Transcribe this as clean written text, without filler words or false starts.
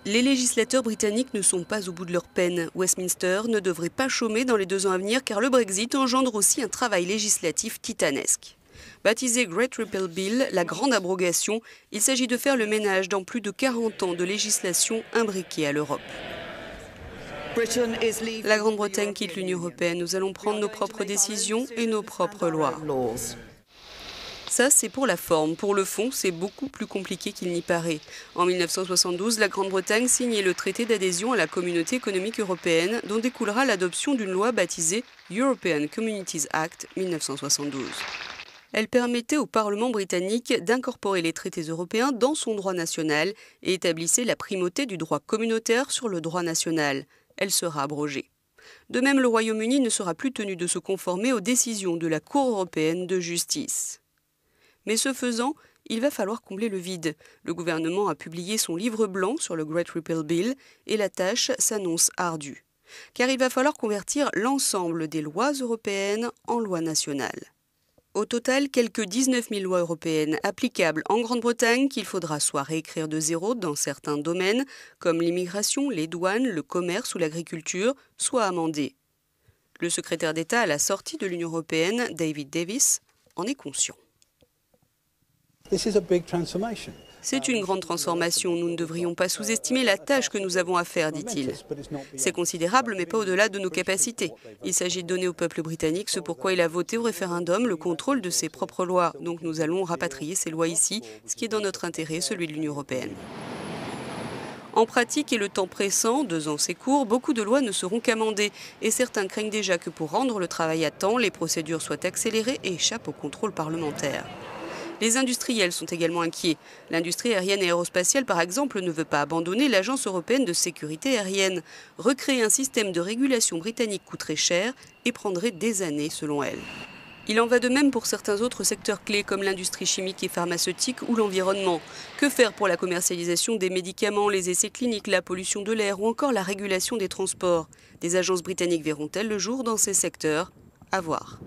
Les législateurs britanniques ne sont pas au bout de leur peine. Westminster ne devrait pas chômer dans les 2 ans à venir car le Brexit engendre aussi un travail législatif titanesque. Baptisé Great Repeal Bill, la grande abrogation, il s'agit de faire le ménage dans plus de 40 ans de législation imbriquée à l'Europe. La Grande-Bretagne quitte l'Union européenne. Nous allons prendre nos propres décisions et nos propres lois. Ça, c'est pour la forme. Pour le fond, c'est beaucoup plus compliqué qu'il n'y paraît. En 1972, la Grande-Bretagne signait le traité d'adhésion à la Communauté économique européenne, dont découlera l'adoption d'une loi baptisée European Communities Act 1972. Elle permettait au Parlement britannique d'incorporer les traités européens dans son droit national et établissait la primauté du droit communautaire sur le droit national. Elle sera abrogée. De même, le Royaume-Uni ne sera plus tenu de se conformer aux décisions de la Cour européenne de justice. Mais ce faisant, il va falloir combler le vide. Le gouvernement a publié son livre blanc sur le Great Repeal Bill et la tâche s'annonce ardue. Car il va falloir convertir l'ensemble des lois européennes en lois nationales. Au total, quelques 19 000 lois européennes applicables en Grande-Bretagne qu'il faudra soit réécrire de zéro dans certains domaines, comme l'immigration, les douanes, le commerce ou l'agriculture, soit amendées. Le secrétaire d'État à la sortie de l'Union européenne, David Davis, en est conscient. C'est une grande transformation. Nous ne devrions pas sous-estimer la tâche que nous avons à faire, dit-il. C'est considérable, mais pas au-delà de nos capacités. Il s'agit de donner au peuple britannique ce pourquoi il a voté au référendum, le contrôle de ses propres lois. Donc nous allons rapatrier ces lois ici, ce qui est dans notre intérêt, celui de l'Union européenne. En pratique et le temps pressant, 2 ans c'est court, beaucoup de lois ne seront qu'amendées. Et certains craignent déjà que pour rendre le travail à temps, les procédures soient accélérées et échappent au contrôle parlementaire. Les industriels sont également inquiets. L'industrie aérienne et aérospatiale, par exemple, ne veut pas abandonner l'Agence européenne de sécurité aérienne. Recréer un système de régulation britannique coûterait cher et prendrait des années, selon elle. Il en va de même pour certains autres secteurs clés comme l'industrie chimique et pharmaceutique ou l'environnement. Que faire pour la commercialisation des médicaments, les essais cliniques, la pollution de l'air ou encore la régulation des transports? Des agences britanniques verront-elles le jour dans ces secteurs? À voir.